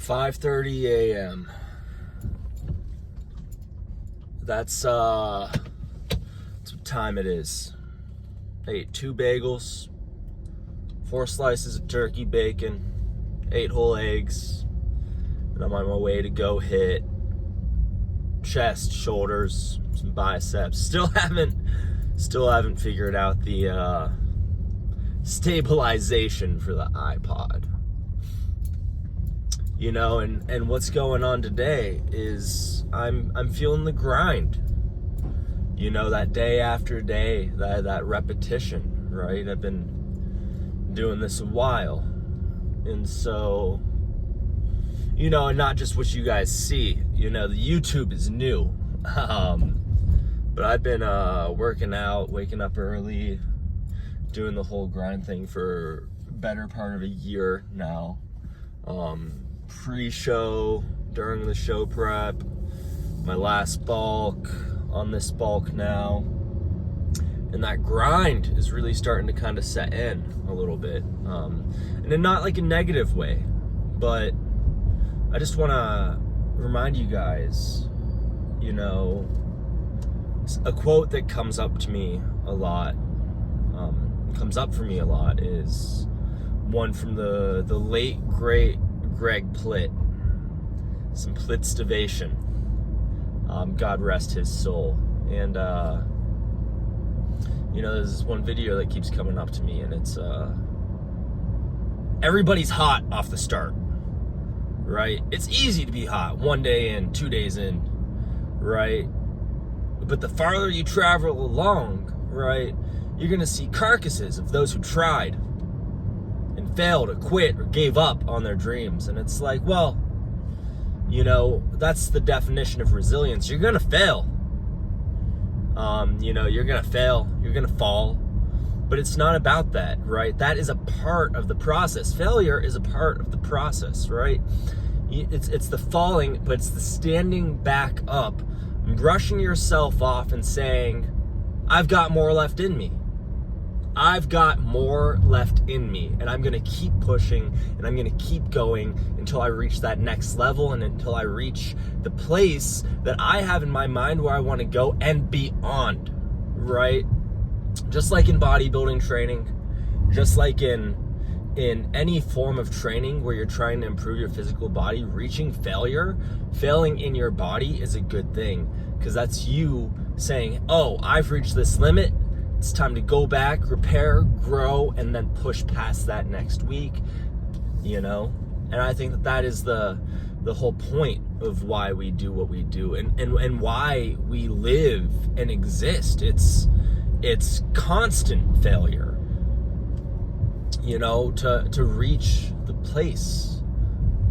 5:30 a.m. That's what time it is. I ate 2 bagels, 4 slices of turkey bacon, 8 whole eggs, and I'm on my way to go hit chest, shoulders, some biceps. Still haven't figured out the stabilization for the iPod. You know, and what's going on today is I'm feeling the grind. You know, that day after day, that repetition, right? I've been doing this a while. And so, you know, and not just what you guys see, you know, the YouTube is new. But I've been working out, waking up early, doing the whole grind thing for a better part of a year now. Pre-show, during the show prep, my last bulk, on this bulk now, and that grind is really starting to kind of set in a little bit, and in not like a negative way, but I just want to remind you guys, you know, a quote that comes up for me a lot is one from the late great Greg Plitt, some Plittstivation. God rest his soul. And you know, there's this one video that keeps coming up to me, and it's everybody's hot off the start, right? It's easy to be hot 1 day in, 2 days in, right? But the farther you travel along, right, you're gonna see carcasses of those who tried and failed or quit or gave up on their dreams. And it's like, well, you know, that's the definition of resilience. You're gonna fail. You know, you're gonna fail, you're gonna fall, but it's not about that, right? That is a part of the process. Failure is a part of the process, right? It's the falling, but it's the standing back up, brushing yourself off and saying, I've got more left in me. I've got more left in me, and I'm gonna keep pushing, and I'm gonna keep going until I reach that next level, and until I reach the place that I have in my mind where I wanna go and beyond, right? Just like in bodybuilding training, just like in any form of training where you're trying to improve your physical body, failing in your body is a good thing, because that's you saying, oh, I've reached this limit. It's time to go back, repair, grow, and then push past that next week, you know? And I think that is the whole point of why we do what we do, and why we live and exist. It's constant failure, you know, to reach the place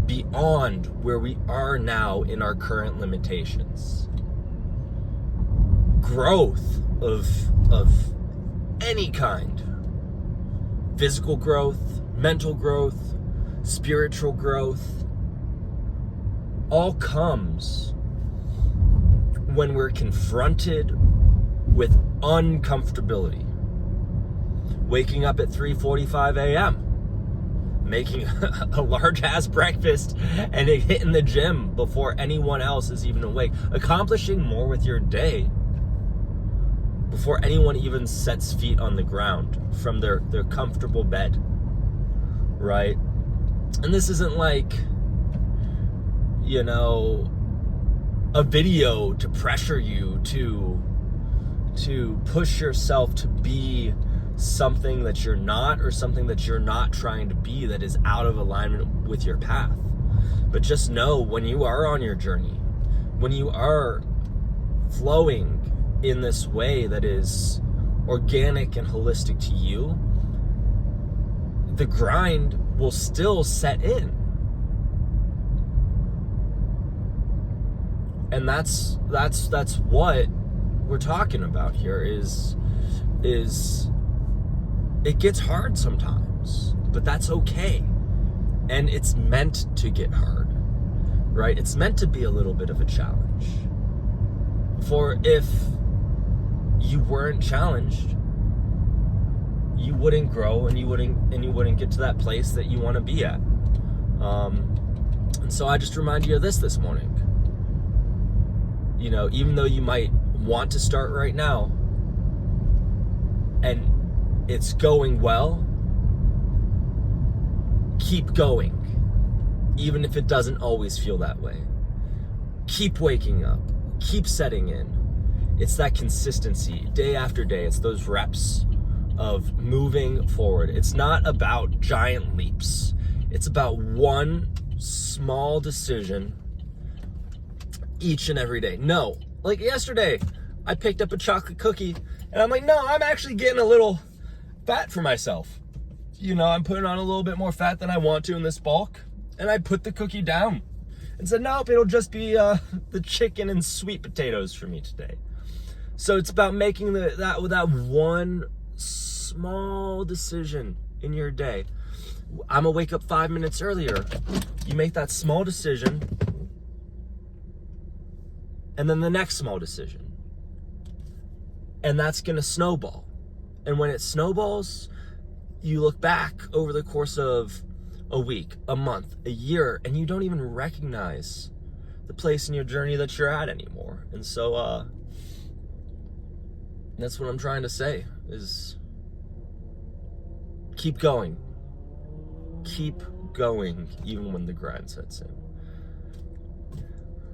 beyond where we are now in our current limitations. Growth of any kind, physical growth, mental growth, spiritual growth, all comes when we're confronted with uncomfortability. Waking up at 3:45 a.m., making a large ass breakfast, and hitting the gym before anyone else is even awake, accomplishing more with your day before anyone even sets feet on the ground from their comfortable bed, right? And this isn't like, you know, a video to pressure you to push yourself to be something that you're not, or something that you're not trying to be that is out of alignment with your path. But just know, when you are on your journey, when you are flowing in this way that is organic and holistic to you, the grind will still set in. And that's what we're talking about here is it gets hard sometimes, but that's okay. And it's meant to get hard, right? It's meant to be a little bit of a challenge. For if you weren't challenged, you wouldn't grow, and you wouldn't get to that place that you want to be at. And so I just remind you of this morning. You know, even though you might want to start right now and it's going well, keep going, even if it doesn't always feel that way. Keep waking up, keep setting in. It's that consistency, day after day. It's those reps of moving forward. It's not about giant leaps. It's about one small decision each and every day. No, like yesterday, I picked up a chocolate cookie and I'm like, no, I'm actually getting a little fat for myself. You know, I'm putting on a little bit more fat than I want to in this bulk. And I put the cookie down and said, nope, it'll just be the chicken and sweet potatoes for me today. So it's about making that one small decision in your day. I'm gonna wake up 5 minutes earlier. You make that small decision, and then the next small decision. And that's gonna snowball. And when it snowballs, you look back over the course of a week, a month, a year, and you don't even recognize the place in your journey that you're at anymore. And so that's what I'm trying to say, is keep going. Keep going, even when the grind sets in.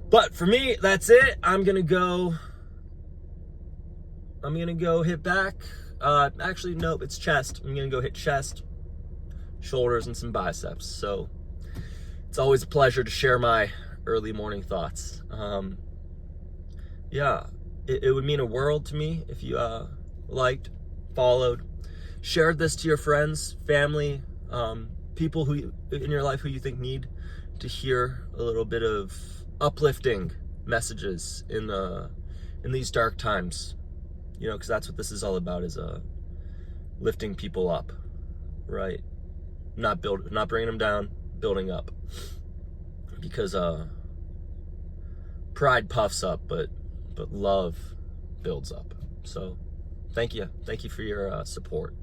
But for me, that's it. I'm gonna go hit back. Actually, nope, it's chest. I'm gonna go hit chest, shoulders, and some biceps. So it's always a pleasure to share my early morning thoughts. Yeah, it would mean a world to me if you liked, followed, shared this to your friends, family, people who in your life who you think need to hear a little bit of uplifting messages in these dark times. You know, because that's what this is all about, is lifting people up, right? Not bringing them down, building up. Because pride puffs up, but love builds up. So thank you for your support.